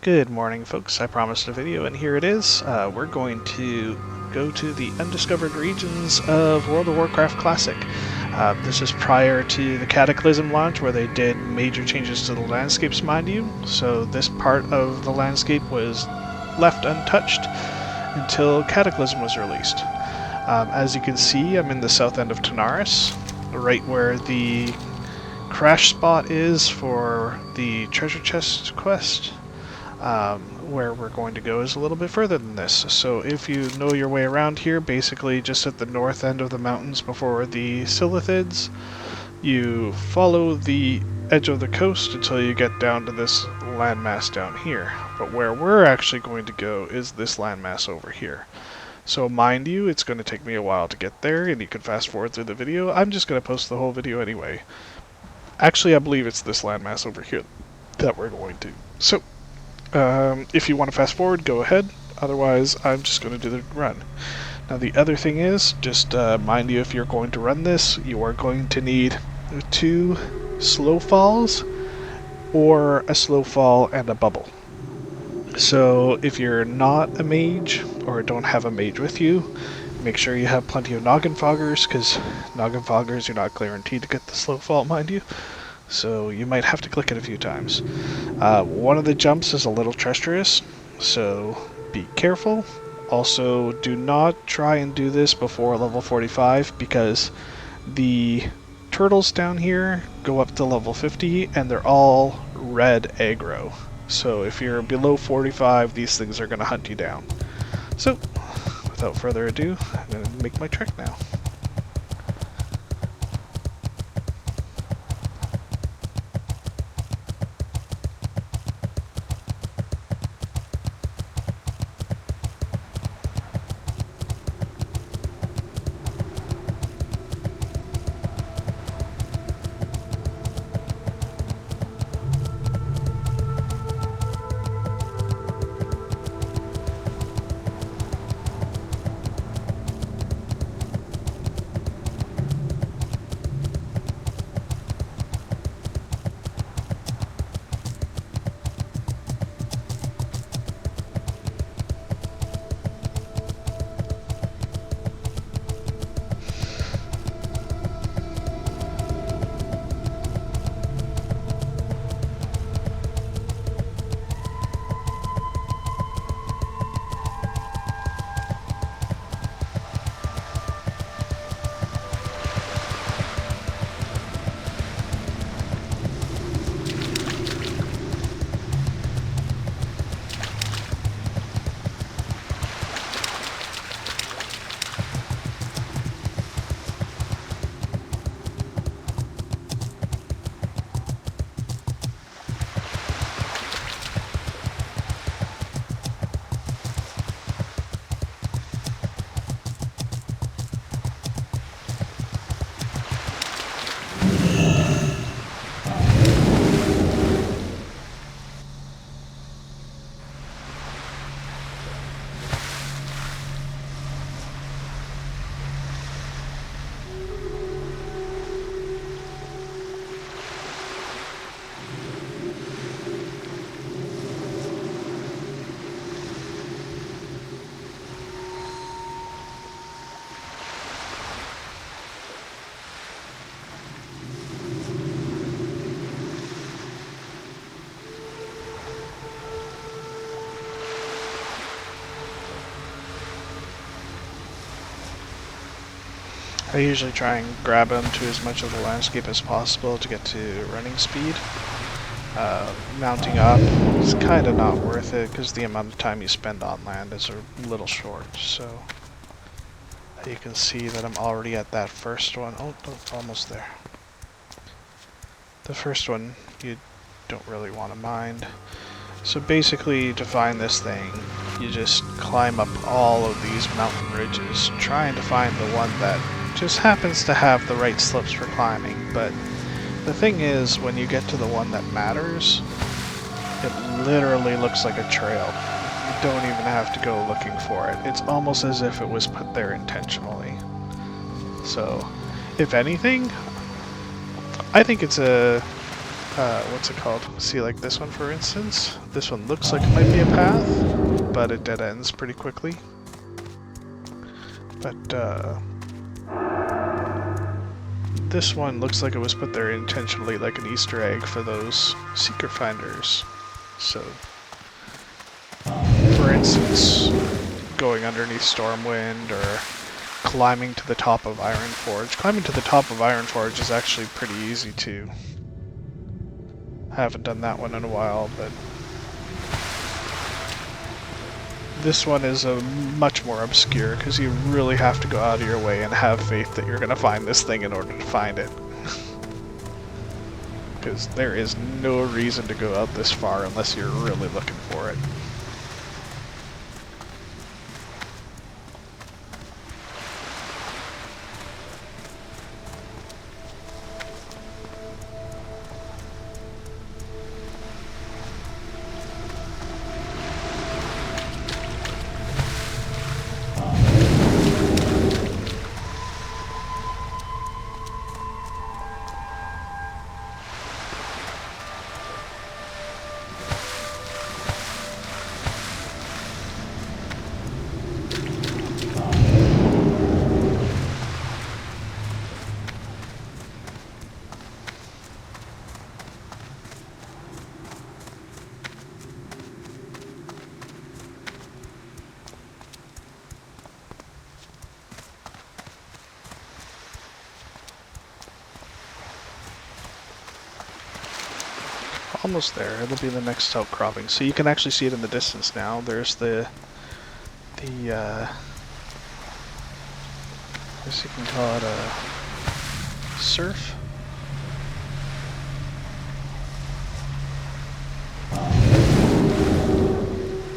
Good morning, folks. I promised a video, and here it is. We're going to go to the undiscovered regions of World of Warcraft Classic. This is prior to the Cataclysm launch, where they did major changes to the landscapes, mind you. So this part of the landscape was left untouched until Cataclysm was released. As you can see, I'm in the south end of Tanaris, right where the crash spot is for the treasure chest quest. Where we're going to go is a little bit further than this. So if you know your way around here, basically just at the north end of the mountains before the Silithids, you follow the edge of the coast until you get down to this landmass down here. But where we're actually going to go is this landmass over here. So mind you, it's going to take me a while to get there, and you can fast forward through the video. I'm just going to post the whole video anyway. Actually, I believe it's this landmass over here that we're going to. So if you want to fast forward, go ahead. Otherwise, I'm just going to do the run. Now, the other thing is, just mind you, if you're going to run this, you are going to need 2 slow falls or a slow fall and a bubble. So if you're not a mage or don't have a mage with you, make sure you have plenty of noggin foggers, because noggin foggers you're not guaranteed to get the slow fall, mind you. So you might have to click it a few times. One of the jumps is a little treacherous, so be careful. Also, do not try and do this before level 45, because the turtles down here go up to level 50 and they're all red aggro. So if you're below 45, these things are going to hunt you down. So, without further ado, I'm going to make my trek now. I usually try and grab onto as much of the landscape as possible to get to running speed. Mounting up is kind of not worth it, because the amount of time you spend on land is a little short. So you can see that I'm already at that first one. Oh, almost there. The first one you don't really want to mind. So basically, to find this thing, you just climb up all of these mountain ridges, trying to find the one that just happens to have the right slopes for climbing. But the thing is, when you get to the one that matters, it literally looks like a trail. You don't even have to go looking for it. It's almost as if it was put there intentionally. So, if anything, I think it's a what's it called? See, like this one for instance. This one looks like it might be a path, but it dead ends pretty quickly. But this one looks like it was put there intentionally, like an Easter egg for those seeker finders. So, for instance, going underneath Stormwind or climbing to the top of Ironforge. Climbing to the top of Ironforge is actually pretty easy too. I haven't done that one in a while, but this one is much more obscure because you really have to go out of your way and have faith that you're going to find this thing in order to find it. Because there is no reason to go out this far unless you're really looking for it. Almost there. It'll be the next outcropping. So you can actually see it in the distance now. There's I guess you can call it a surf.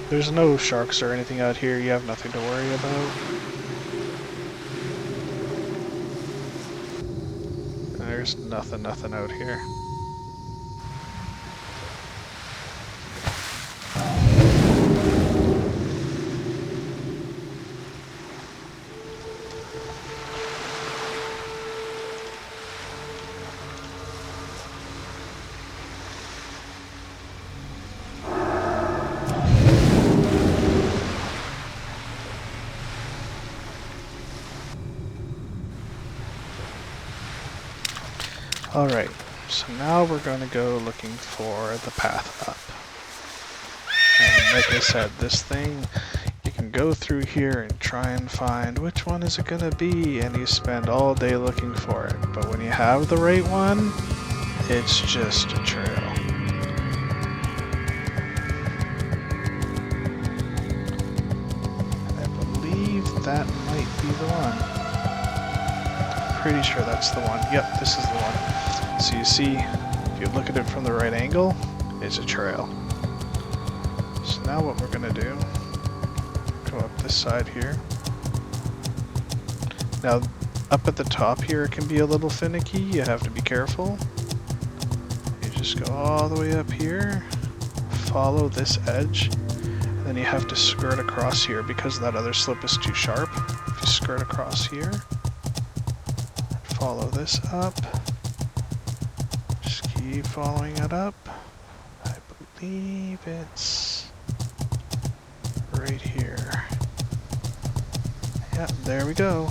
There's no sharks or anything out here. You have nothing to worry about. There's nothing out here. Alright, so now we're going to go looking for the path up. And like I said, this thing, you can go through here and try and find which one is it going to be, and you spend all day looking for it. But when you have the right one, it's just a trail. I believe that might be the one. Pretty sure that's the one. Yep, this is the one. So you see, if you look at it from the right angle, it's a trail. So now what we're going to do, go up this side here. Now, up at the top here, it can be a little finicky. You have to be careful. You just go all the way up here, follow this edge, and then you have to skirt across here because that other slip is too sharp. If you skirt across here, follow this up. Just keep following it up. I believe it's right here. Yep, there we go.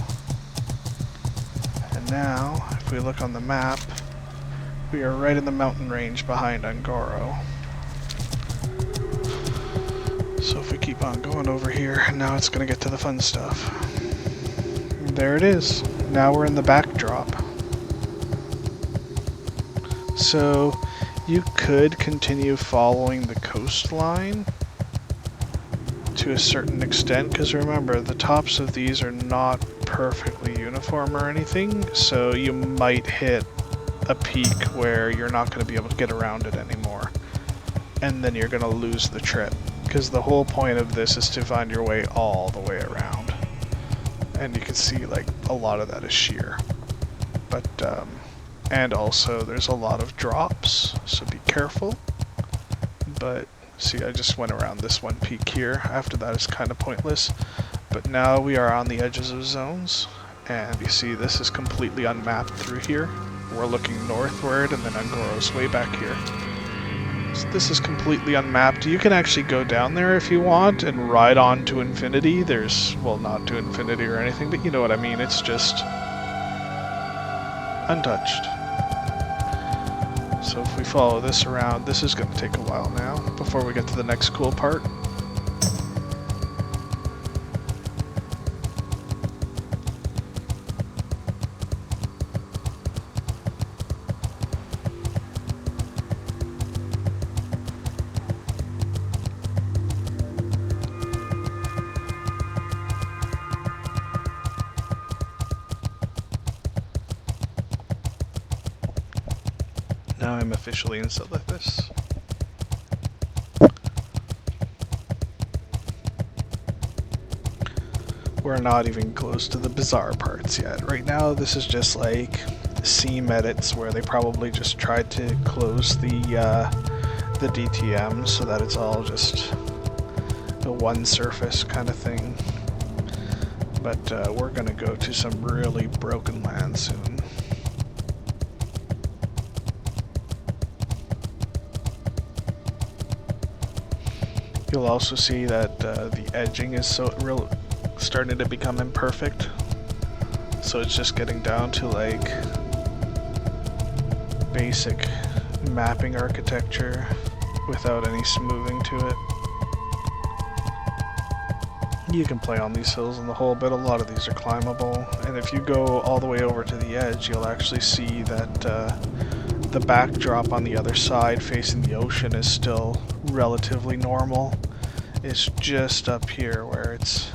And now, if we look on the map, we are right in the mountain range behind Ungoro. So if we keep on going over here, now it's going to get to the fun stuff. There it is. Now we're in the backdrop. So you could continue following the coastline to a certain extent, because remember, the tops of these are not perfectly uniform or anything, so you might hit a peak where you're not going to be able to get around it anymore, and then you're going to lose the trip, because the whole point of this is to find your way all the way around. And you can see, like, a lot of that is sheer. But, and also there's a lot of drops, so be careful. But, see, I just went around this one peak here. After that is kind of pointless. But now we are on the edges of zones, and you see this is completely unmapped through here. we're looking northward, and then Angoro's way back here. So this is completely unmapped. You can actually go down there if you want and ride on to infinity. There's, well, not to infinity or anything, but you know what I mean. It's just untouched. So if we follow this around, this is going to take a while now before we get to the next cool part. Now I'm officially in Silithus. We're not even close to the bizarre parts yet. Right now this is just like seam edits where they probably just tried to close the DTM so that it's all just a one surface kind of thing. But we're gonna go to some really broken land soon. You'll also see that the edging is starting to become imperfect. So it's just getting down to like basic mapping architecture without any smoothing to it. You can play on these hills in the hole, but a lot of these are climbable. And if you go all the way over to the edge, you'll actually see that the backdrop on the other side facing the ocean is still relatively normal. It's just up here where it's,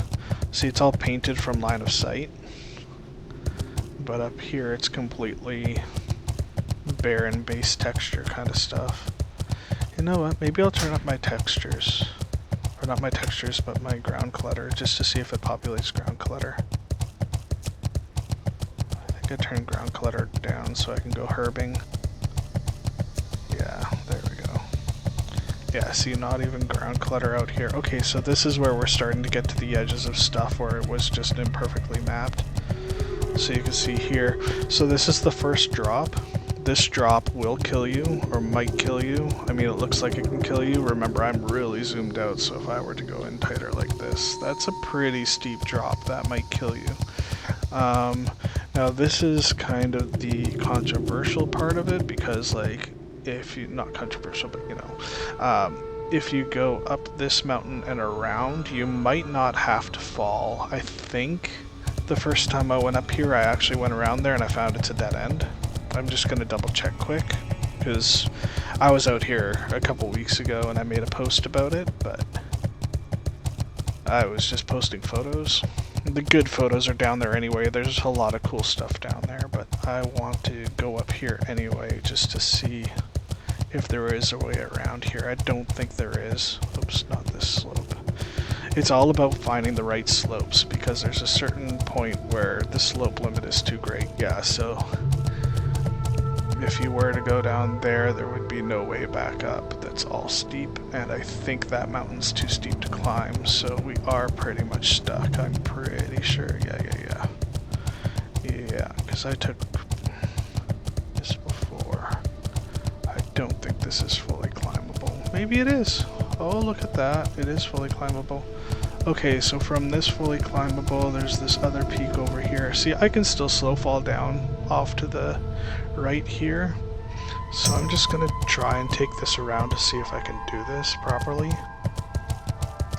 see, it's all painted from line of sight, but up here it's completely barren base texture kind of stuff. You know what, maybe I'll turn up my textures, or not my textures but my ground clutter, just to see if it populates ground clutter. I think I turned ground clutter down so I can go herbing. Yeah, there we go. Yeah, see, not even ground clutter out here. Okay, so this is where we're starting to get to the edges of stuff where it was just imperfectly mapped. So you can see here. So this is the first drop. This drop will kill you, or might kill you. I mean, it looks like it can kill you. Remember, I'm really zoomed out, so if I were to go in tighter like this, that's a pretty steep drop. That might kill you. Now this is kind of the controversial part of it, because like, if you, not controversial, but you know, if you go up this mountain and around, you might not have to fall. I think the first time I went up here, I actually went around there and I found it's a dead end. I'm just gonna double check quick, because I was out here a couple weeks ago and I made a post about it, but I was just posting photos. The good photos are down there anyway. There's a lot of cool stuff down there, but I want to go up here anyway just to see if there is a way around here. I don't think there is. Oops, not this slope. It's all about finding the right slopes, because there's a certain point where the slope limit is too great. Yeah, so if you were to go down there, there would be no way back up. That's all steep, and I think that mountain's too steep to climb, so we are pretty much stuck. I'm pretty sure. Yeah, because I took this before. I don't think this is fully climbable. Maybe it is. Oh, look at that. It is fully climbable. Okay, so from this fully climbable, there's this other peak over here. See, I can still slow fall down off to the right here. So I'm just going to try and take this around to see if I can do this properly.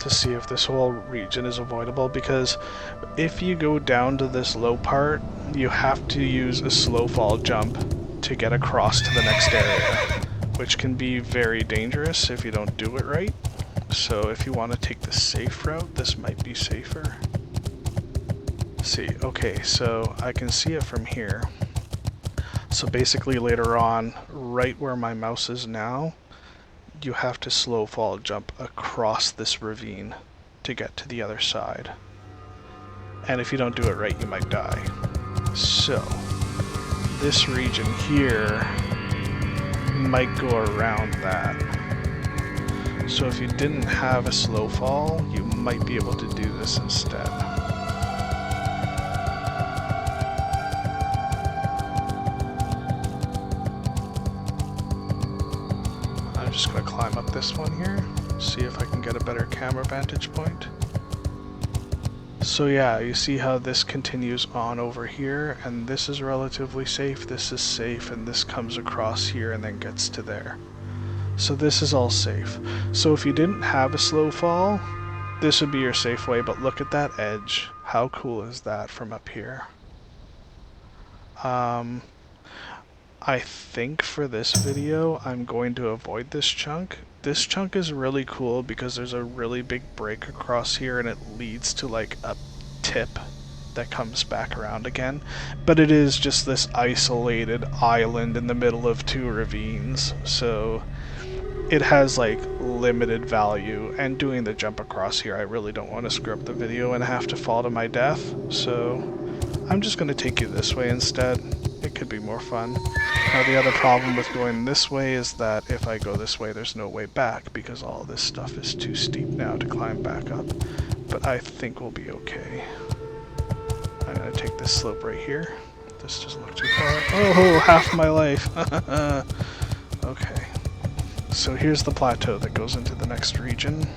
To see if this whole region is avoidable, because if you go down to this low part, you have to use a slow fall jump to get across to the next area, which can be very dangerous if you don't do it right. So if you want to take the safe route, this might be safer. See, okay, so I can see it from here. So basically later on, right where my mouse is now, you have to slow fall jump across this ravine to get to the other side. And if you don't do it right, you might die. So this region here might go around that. So if you didn't have a slow fall, you might be able to do this instead. just going to climb up this one here, see if I can get a better camera vantage point. So yeah, you see how this continues on over here, and this is relatively safe, this is safe, and this comes across here and then gets to there. So this is all safe. So if you didn't have a slow fall, this would be your safe way, but look at that edge. How cool is that from up here? I think for this video, I'm going to avoid this chunk. This chunk is really cool because there's a really big break across here and it leads to like a tip that comes back around again. But it is just this isolated island in the middle of two ravines, so it has like limited value, and doing the jump across here, I really don't want to screw up the video and have to fall to my death, so I'm just going to take you this way instead. It could be more fun. Now the other problem with going this way is that if I go this way there's no way back because all this stuff is too steep now to climb back up. But I think we'll be okay. I'm going to take this slope right here. This doesn't look too far. Oh, half my life! Okay. So here's the plateau that goes into the next region.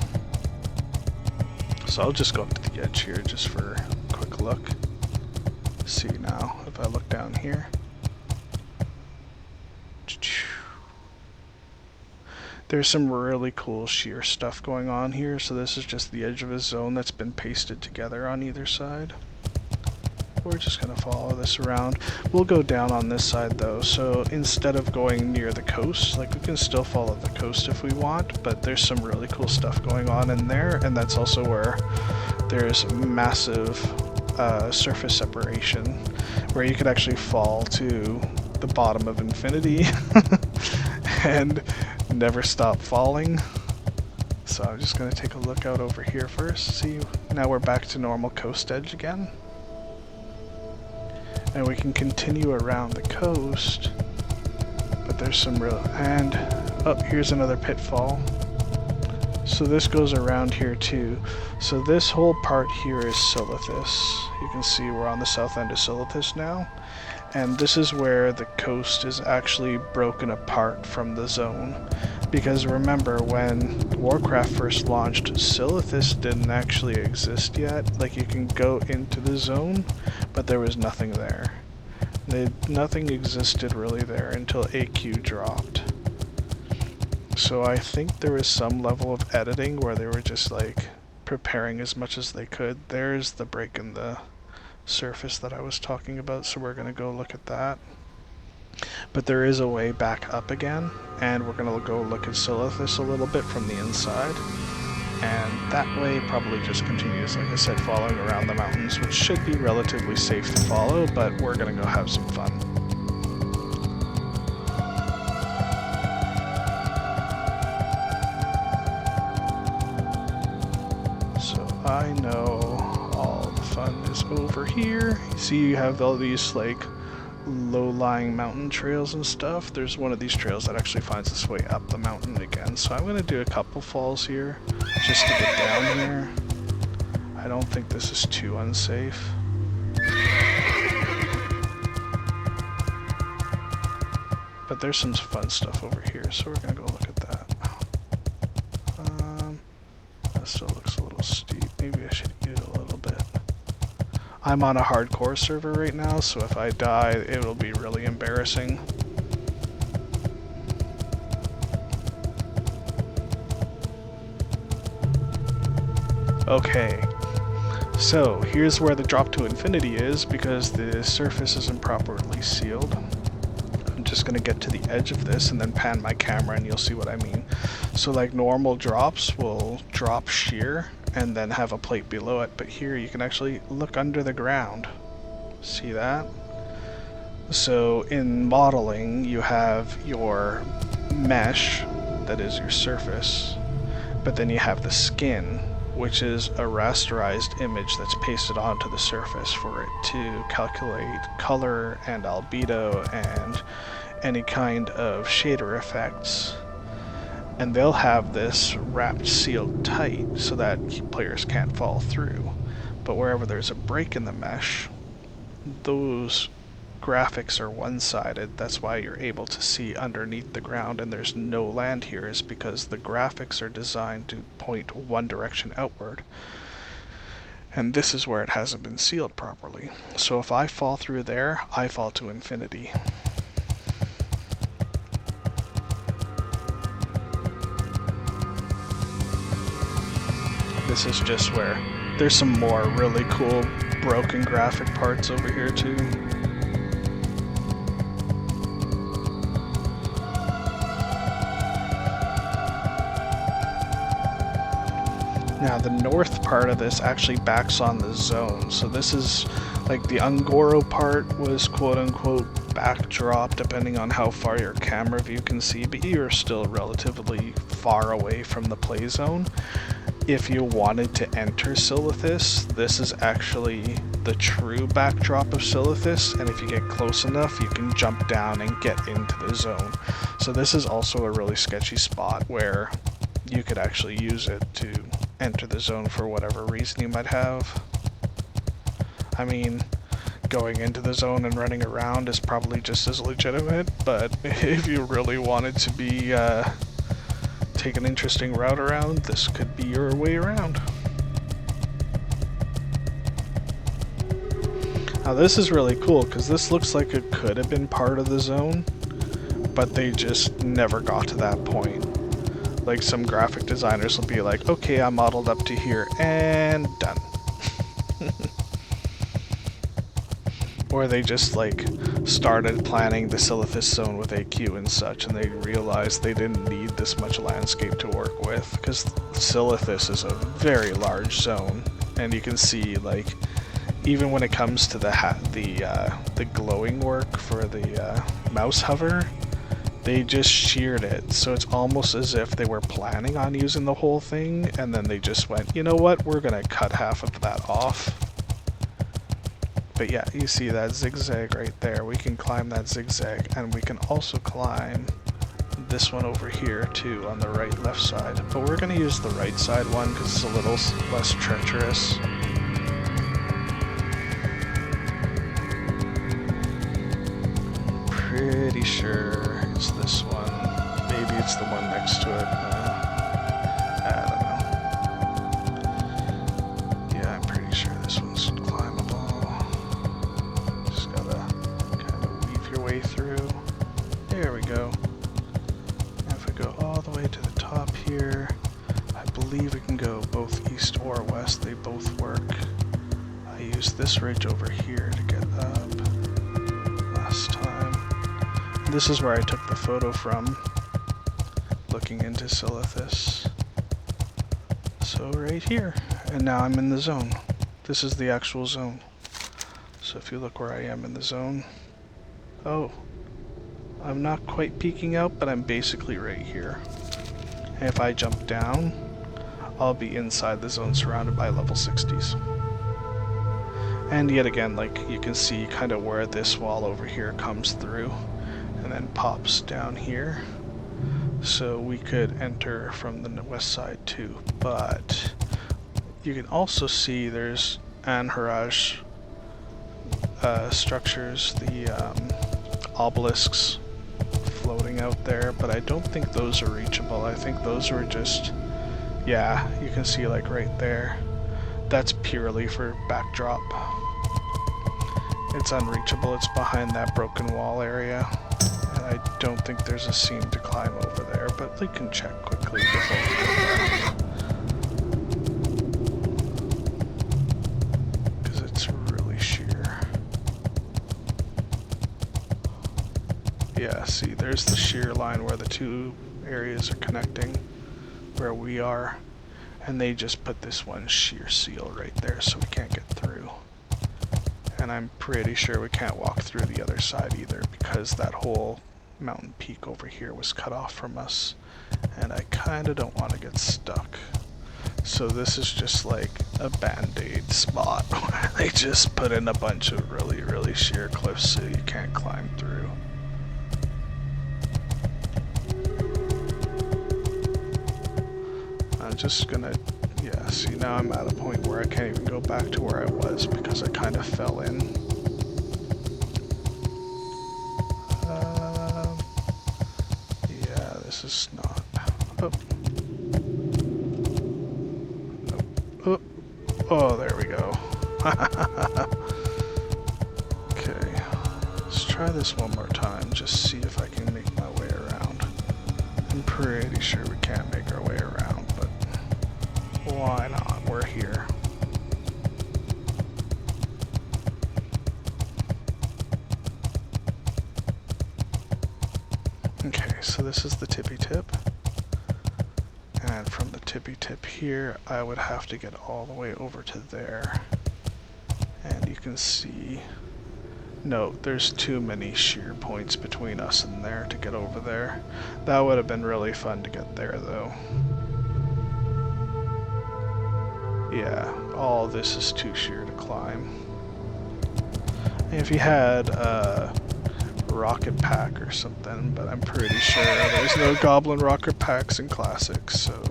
So I'll just go up to the edge here just for a quick look. See now, if I look down here. There's some really cool sheer stuff going on here, so this is just the edge of a zone that's been pasted together on either side. We're just going to follow this around. We'll go down on this side though, so instead of going near the coast, like we can still follow the coast if we want, but there's some really cool stuff going on in there, and that's also where there's massive surface separation, where you could actually fall to the bottom of infinity and never stop falling. So I'm just going to take a look out over here first. See, now we're back to normal coast edge again. And we can continue around the coast, but there's some real... and, oh, here's another pitfall. So this goes around here too. So this whole part here is Silithus. You can see we're on the south end of Silithus now. And this is where the coast is actually broken apart from the zone. Because remember, when Warcraft first launched, Silithus didn't actually exist yet. Like, you can go into the zone, but there was nothing there. Nothing existed really there until AQ dropped. So I think there was some level of editing where they were just like preparing as much as they could. There's the break in the surface that I was talking about, so we're going to go look at that. But there is a way back up again, and we're going to go look at Silithus a little bit from the inside. And that way probably just continues, like I said, following around the mountains, which should be relatively safe to follow, but we're going to go have some fun. So I know all the fun is over here. You see you have all these like low-lying mountain trails and stuff. There's one of these trails that actually finds its way up the mountain again, so I'm going to do a couple falls here just to get down here. I don't think this is too unsafe. But there's some fun stuff over here, so we're going to go look at that. That still looks a little steep. Maybe I should eat it a little bit. I'm on a hardcore server right now, so if I die, it'll be really embarrassing. Okay, so here's where the drop to infinity is, because the surface isn't properly sealed. I'm just going to get to the edge of this and then pan my camera and you'll see what I mean. So like normal drops will drop sheer and then have a plate below it, but here you can actually look under the ground. See that? So in modeling you have your mesh, that is your surface, but then you have the skin, which is a rasterized image that's pasted onto the surface for it to calculate color and albedo and any kind of shader effects. And they'll have this wrapped sealed tight so that players can't fall through. But wherever there's a break in the mesh, those graphics are one-sided. That's why you're able to see underneath the ground and there's no land here, is because the graphics are designed to point one direction outward. And this is where it hasn't been sealed properly. So if I fall through there, I fall to infinity. This is just where there's some more really cool broken graphic parts over here too. Now the north part of this actually backs on the zone, so this is like the Ungoro part was quote-unquote backdrop depending on how far your camera view can see, but you're still relatively far away from the play zone. If you wanted to enter Silithus, this is actually the true backdrop of Silithus, and if you get close enough, you can jump down and get into the zone. So this is also a really sketchy spot where you could actually use it to enter the zone for whatever reason you might have. I mean, going into the zone and running around is probably just as legitimate, but if you really wanted to be take an interesting route around, this could be your way around. Now this is really cool because this looks like it could have been part of the zone, but they just never got to that point. Like some graphic designers will be like, okay, I modeled up to here and done. Or they just like started planning the Silithus zone with AQ and such, and they realized they didn't need this much landscape to work with, because Silithus is a very large zone, and you can see like even when it comes to the glowing work for the mouse hover, they just sheared it, so it's almost as if they were planning on using the whole thing, and then they just went, you know what, we're gonna cut half of that off. But yeah, you see that zigzag right there. We can climb that zigzag, and we can also climb this one over here too on the left side. But we're gonna use the right side one because it's a little less treacherous. Pretty sure it's this one. Maybe it's the one next to it. I don't know. Yeah, I'm pretty sure this one's climbable. Just gotta kind of weave your way through. There we go. If we go all the way to the top here, I believe we can go both east or west. They both work. I used this ridge over here to get up last time. This is where I took the photo from, looking into Silithus. So right here, and now I'm in the zone. This is the actual zone. So if you look where I am in the zone, oh, I'm not quite peeking out, but I'm basically right here. And if I jump down, I'll be inside the zone surrounded by level 60s. And yet again, like you can see kind of where this wall over here comes through and then pops down here. So we could enter from the west side too, but you can also see there's Anharaj structures, the obelisks floating out there, but I don't think those are reachable. I think those were just, yeah, you can see like right there. That's purely for backdrop. It's unreachable, it's behind that broken wall area. And I don't think there's a seam to climb over there, but we can check quickly before we go there. Because it's really sheer. Yeah, see, there's the shear line where the two areas are connecting, where we are. And they just put this one shear seal right there so we can't get through. And I'm pretty sure we can't walk through the other side either because that whole mountain peak over here was cut off from us. And I kind of don't want to get stuck. So this is just like a band-aid spot where they just put in a bunch of really, really sheer cliffs so you can't climb through. I'm just gonna, yeah, see now I'm at a point where I can't even go back to where I was because I kind of fell in. this is not... Oh. Oh, oh, there we go. Okay, let's try this one more time, just see if I can make my way around. I'm pretty sure we can't make our way around, but why not? We're here. Okay, so this is the tippy tip. And from the tippy tip here, I would have to get all the way over to there. And you can see, no, there's too many shear points between us and there to get over there. That would have been really fun to get there though. Yeah, all this is too sheer to climb. And if you had a rocket pack or something, but I'm pretty sure there's no goblin rocket packs in Classic, so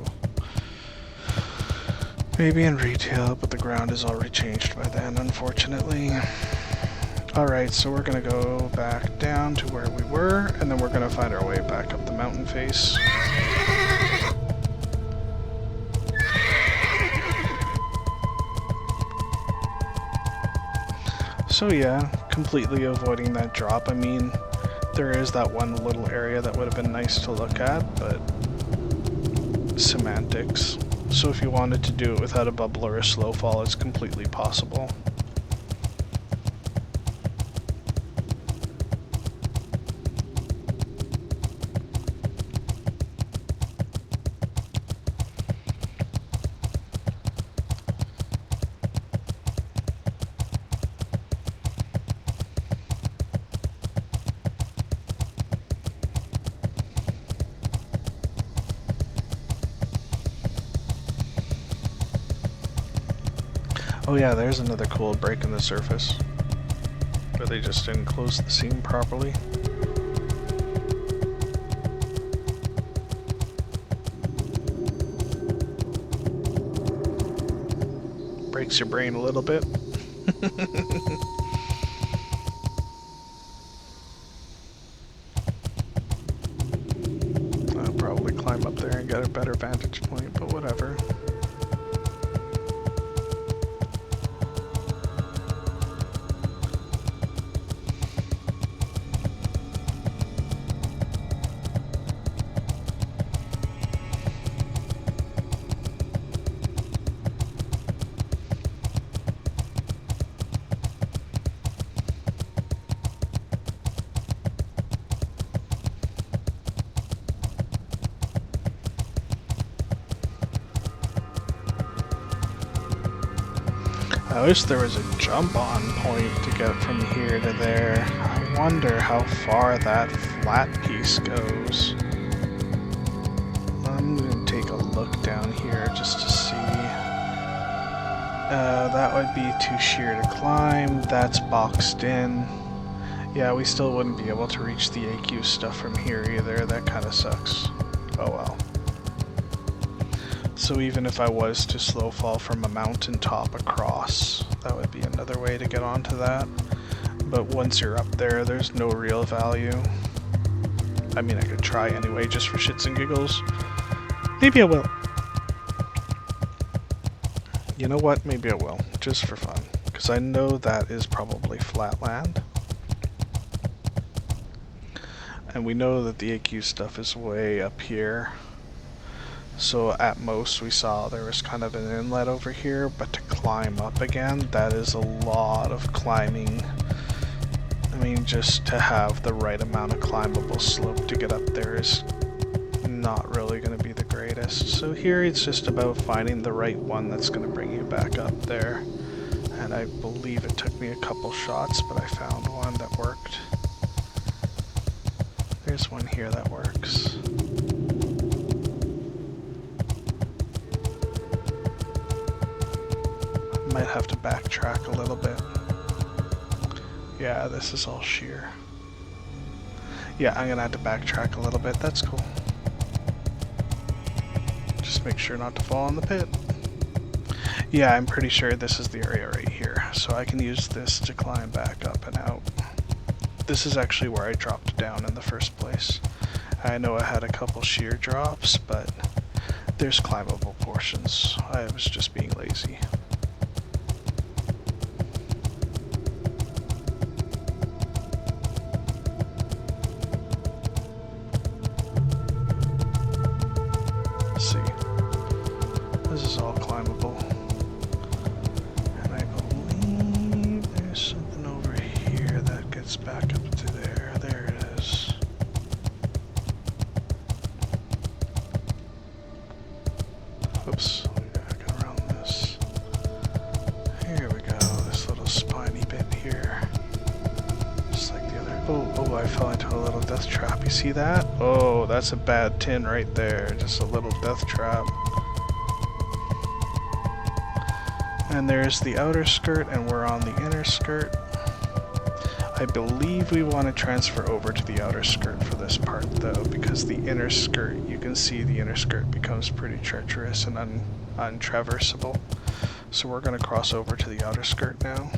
maybe in retail, but the ground is already changed by then, unfortunately. Alright, so we're gonna go back down to where we were, and then we're gonna find our way back up the mountain face. So yeah, completely avoiding that drop. I mean, there is that one little area that would have been nice to look at, but semantics. So if you wanted to do it without a bubble or a slow fall, it's completely possible. Oh yeah, there's another cool break in the surface, where they just didn't close the seam properly. Breaks your brain a little bit. I'll probably climb up there and get a better vantage point, but whatever. I wish there was a jump on point to get from here to there. I wonder how far that flat piece goes. I'm going to take a look down here just to see. That would be too sheer to climb. That's boxed in. Yeah, we still wouldn't be able to reach the AQ stuff from here either. That kind of sucks. Oh well. So even if I was to slow fall from a mountaintop across, that would be another way to get onto that. But once you're up there, there's no real value. I mean, I could try anyway, just for shits and giggles. Maybe I will. You know what? Maybe I will, just for fun. Because I know that is probably flat land. And we know that the AQ stuff is way up here. So at most we saw there was kind of an inlet over here, but to climb up again, that is a lot of climbing. I mean, just to have the right amount of climbable slope to get up there is not really going to be the greatest. So here it's just about finding the right one that's going to bring you back up there. And I believe it took me a couple shots, but I found one that worked. There's one here that works. Might have to backtrack a little bit. Yeah, this is all sheer. Yeah, I'm gonna have to backtrack a little bit. That's cool. Just make sure not to fall in the pit. Yeah, I'm pretty sure this is the area right here, so I can use this to climb back up and out. This is actually where I dropped down in the first place. I know I had a couple sheer drops, but there's climbable portions. I was just being lazy. Let's see. This is all climbable. And I believe there's something over here that gets back up to there. There it is. Oops, we gotta go around this. Here we go, this little spiny bit here. Just like the other. Oh, I fell into a little death trap. You see that? Oh, that's a bad tin right there. Just a little death trap. And there's the outer skirt, and we're on the inner skirt. I believe we want to transfer over to the outer skirt for this part though, because the inner skirt, you can see the inner skirt becomes pretty treacherous and untraversable. So we're going to cross over to the outer skirt now.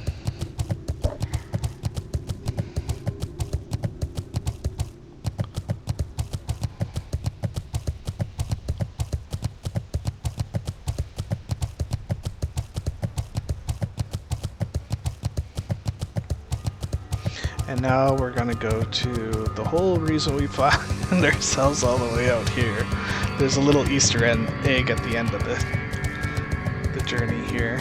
And now we're gonna go to the whole reason we found ourselves all the way out here. There's a little Easter egg at the end of the journey here.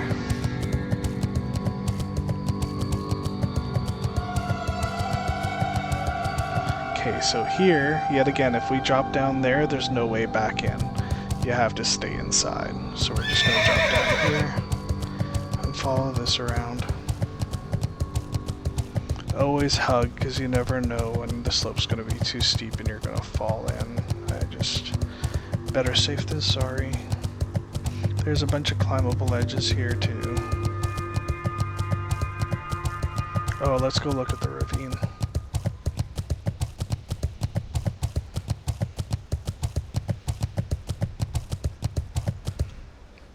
Okay, so here, yet again, if we drop down there, there's no way back in. You have to stay inside. So we're just gonna drop down here and follow this around. Always hug, because you never know when the slope's going to be too steep and you're going to fall in. Better safe than sorry. There's a bunch of climbable edges here too. Oh, let's go look at the ravine.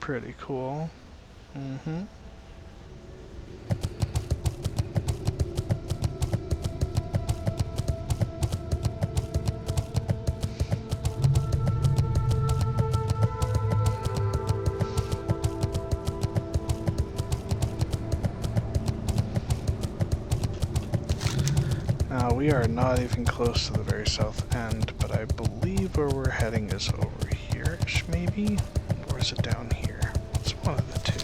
Pretty cool. Mm-hmm. Now we are not even close to the very south end, but I believe where we're heading is over here-ish maybe? Or is it down here? It's one of the two.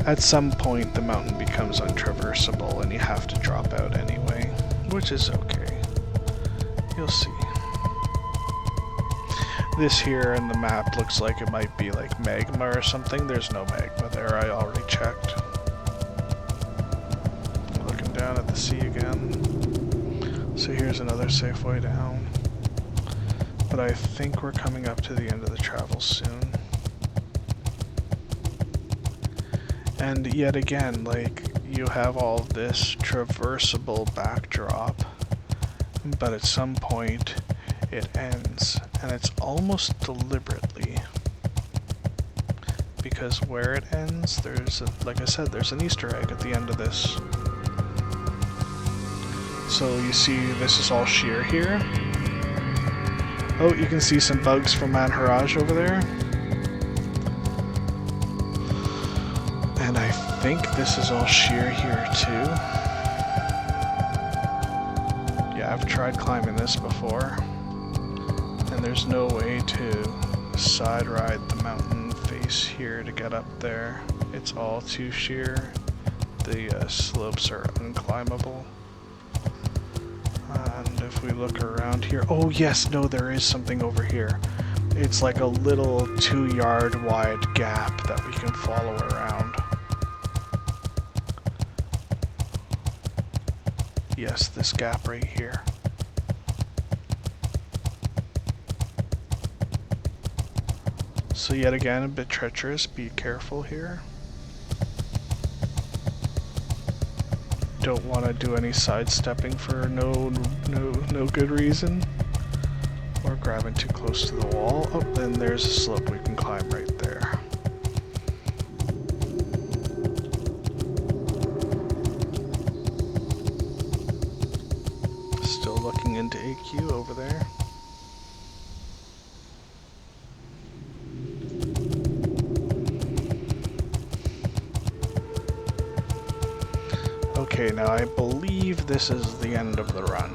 At some point the mountain becomes untraversable and you have to drop out anyway, which is okay. You'll see. This here in the map looks like it might be like magma or something. There's no magma there, I already checked. Looking down at the sea again. So here's another safe way down. But I think we're coming up to the end of the travel soon. And yet again, like, you have all this traversable backdrop, but at some point it ends, and it's almost deliberately, because where it ends, there's, like I said, there's an Easter egg at the end of this. So you see this is all sheer here. Oh, you can see some bugs from Manharaj over there. And I think this is all sheer here too. Yeah, I've tried climbing this before. And there's no way to side ride the mountain face here to get up there. It's all too sheer. The slopes are unclimbable. And if we look around here, oh yes, no, there is something over here. It's like a little 2-yard wide gap that we can follow around. Yes, this gap right here. So yet again, a bit treacherous, be careful here. Don't want to do any sidestepping for no good reason. Or grabbing too close to the wall. Oh, then there's a slope we can climb right there. Okay, now I believe this is the end of the run.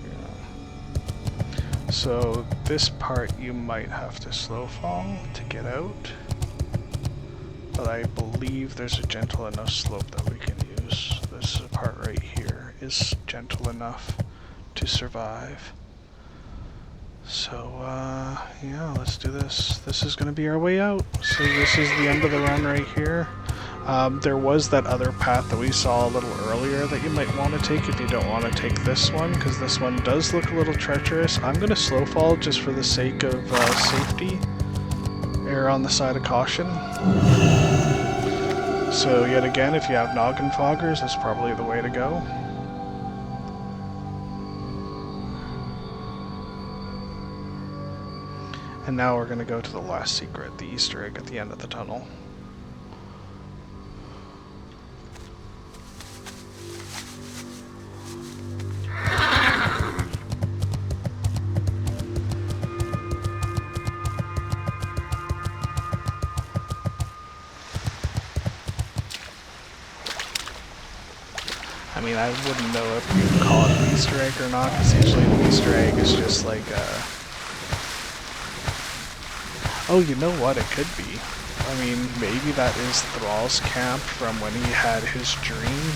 Yeah. So this part you might have to slow fall to get out, but I believe there's a gentle enough slope that we can use. This part right here is gentle enough to survive. So, yeah, let's do this. This is going to be our way out. So this is the end of the run right here. There was that other path that we saw a little earlier that you might want to take if you don't want to take this one, because this one does look a little treacherous. I'm going to slow fall just for the sake of safety. Err on the side of caution. So yet again, if you have noggin foggers, that's probably the way to go. And now we're going to go to the last secret, the Easter egg at the end of the tunnel. I mean, I wouldn't know if you'd call it an Easter egg or not, because usually the Easter egg is just like oh, you know what? It could be. I mean, maybe that is Thrall's camp from when he had his dream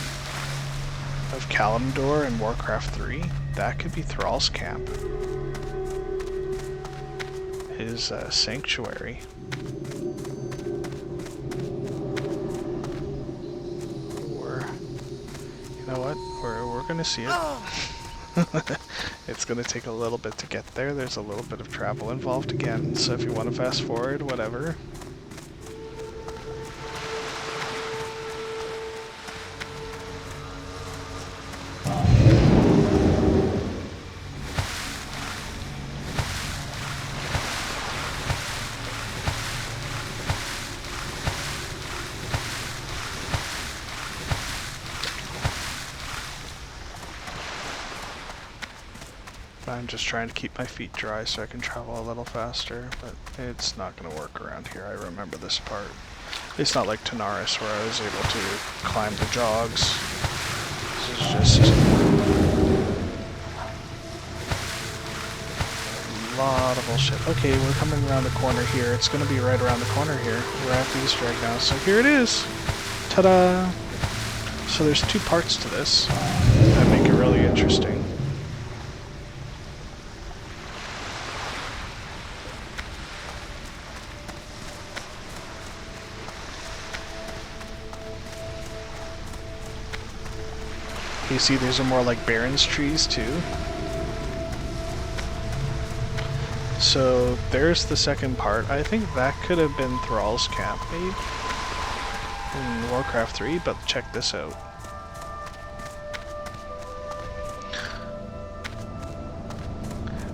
of Kalimdor in Warcraft 3. That could be Thrall's camp. His sanctuary. Or, you know what? We're gonna see it. It's going to take a little bit to get there. There's a little bit of travel involved again, so if you want to fast forward, whatever. I'm just trying to keep my feet dry so I can travel a little faster, but it's not going to work around here. I remember this part. It's not like Tanaris where I was able to climb the jogs. This is just a lot of bullshit. Okay, we're coming around the corner here. It's going to be right around the corner here. We're at the Easter egg now, so here it is! Ta-da! So there's two parts to this that make it really interesting. You see these are more like Baron's trees too. So there's the second part. I think that could have been Thrall's camp maybe in Warcraft 3, but check this out.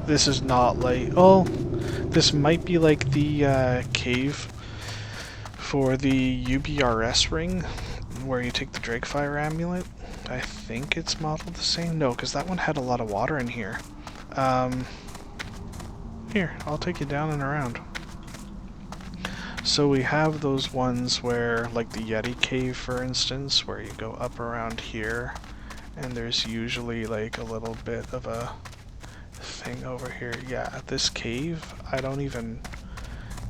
This is not like, oh, this might be like the cave for the UBRS ring where you take the Drakefire amulet. I think it's modeled the same. No, because that one had a lot of water in here. Here, I'll take you down and around. So we have those ones where, like the Yeti cave for instance, where you go up around here, and there's usually like a little bit of a thing over here. Yeah, this cave, I don't even...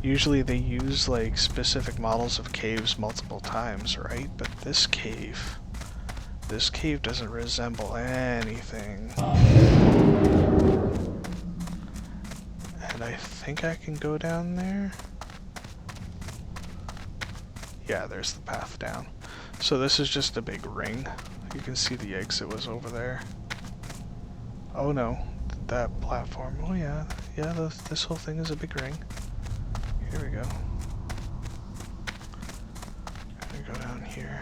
Usually they use like specific models of caves multiple times, right? But this cave doesn't resemble anything. And I think I can go down there. Yeah, there's the path down. So this is just a big ring. You can see the exit was over there. Oh no, that platform. Oh yeah, this whole thing is a big ring. Here we go. Gonna go down here.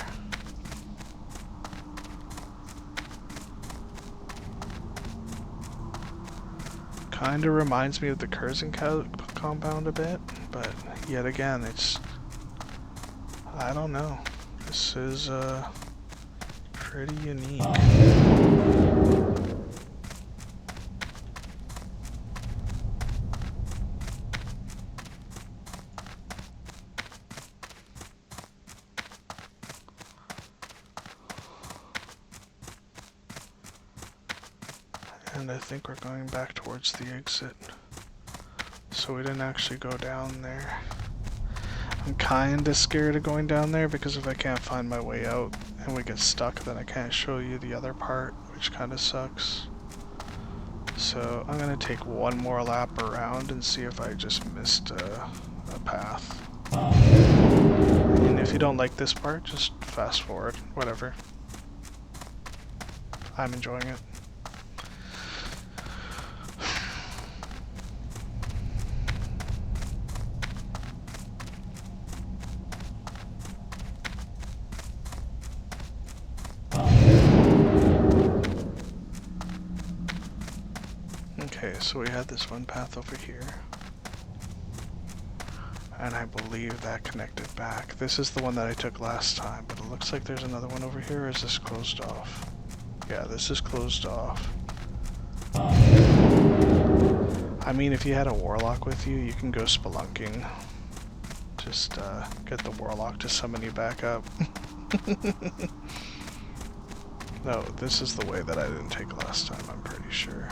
Kinda reminds me of the Curzon compound a bit, but yet again, it's... I don't know. This is pretty unique. And I think we're going back towards the exit. So we didn't actually go down there. I'm kinda scared of going down there because if I can't find my way out and we get stuck, then I can't show you the other part, which kinda sucks. So I'm gonna take one more lap around and see if I just missed a path. And if you don't like this part, just fast forward, whatever. I'm enjoying it. Okay, so we had this one path over here. And I believe that connected back. This is the one that I took last time, but it looks like there's another one over here, or is this closed off? Yeah, this is closed off. I mean, if you had a warlock with you, you can go spelunking. Just get the warlock to summon you back up. No, this is the way that I didn't take last time, I'm pretty sure.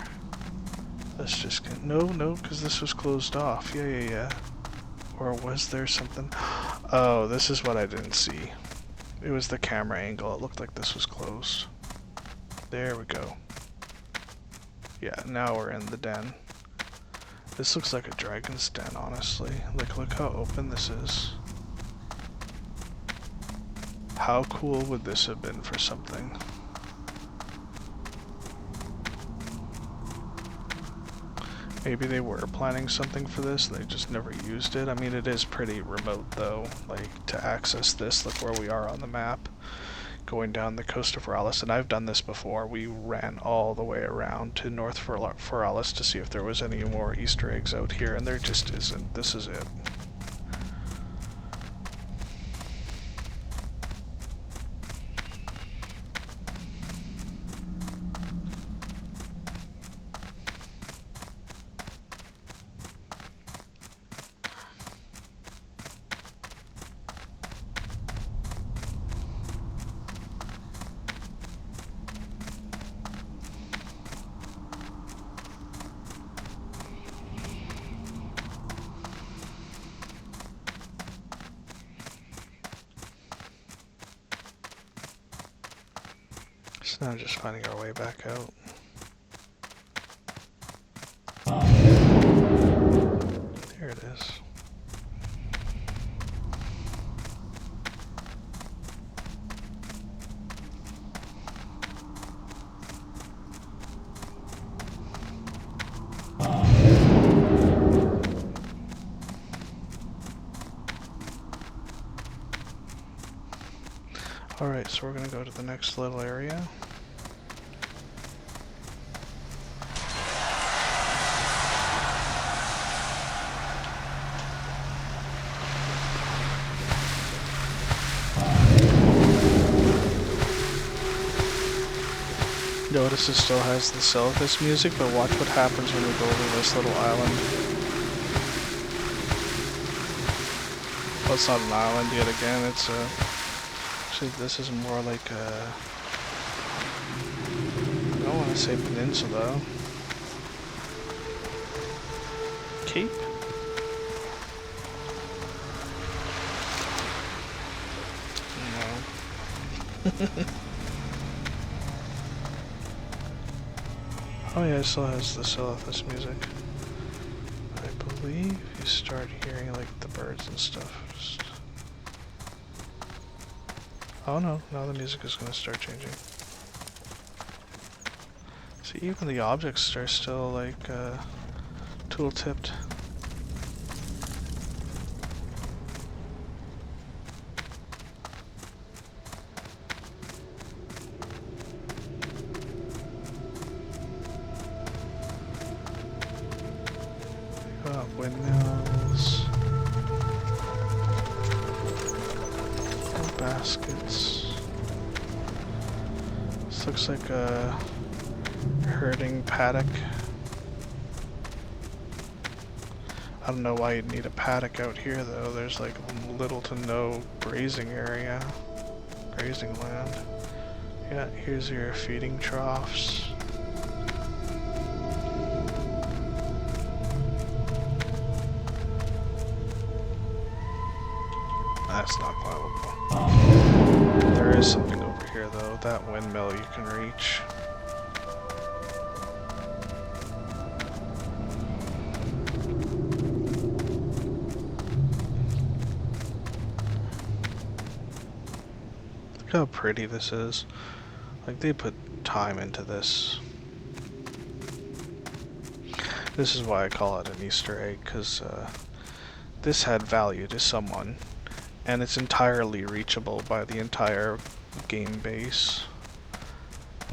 Let's just get... No, because this was closed off. Yeah. Or was there something? Oh, this is what I didn't see. It was the camera angle. It looked like this was closed. There we go. Yeah, now we're in the den. This looks like a dragon's den, honestly. Like, look how open this is. How cool would this have been for something? Maybe they were planning something for this, they just never used it. I mean, it is pretty remote though, like to access this. Look where we are on the map, going down the coast of Feralis, and I've done this before. We ran all the way around to North Feralis to see if there was any more Easter eggs out here, and there just isn't. This is it. So now just finding our way back out. There it is. Alright, so we're going to go to the next little area. Notice it still has the Silithus music, but watch what happens when we go over this little island. Well, it's not an island yet again, it's actually this is more like a... I don't want to say peninsula. Cape? No. Oh yeah, it still has the Silithus music. I believe you start hearing like the birds and stuff. Just... Oh no, now the music is going to start changing. See, even the objects are still like tool-tipped. Windmills, baskets. This looks like a herding paddock. I don't know why you'd need a paddock out here though. There's like little to no grazing area, grazing land. Yeah, here's your feeding troughs. That's not climbable. There is something over here though, that windmill you can reach. Look how pretty this is. Like, they put time into this. This is why I call it an Easter egg, because this had value to someone, and it's entirely reachable by the entire game base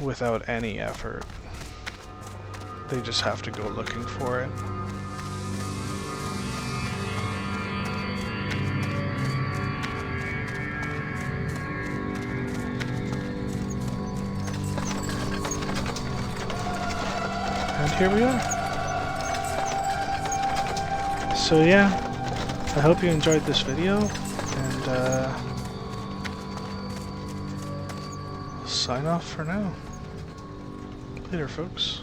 without any effort. They just have to go looking for it. And here we are. So yeah, I hope you enjoyed this video, and I'll sign off for now. Later, folks.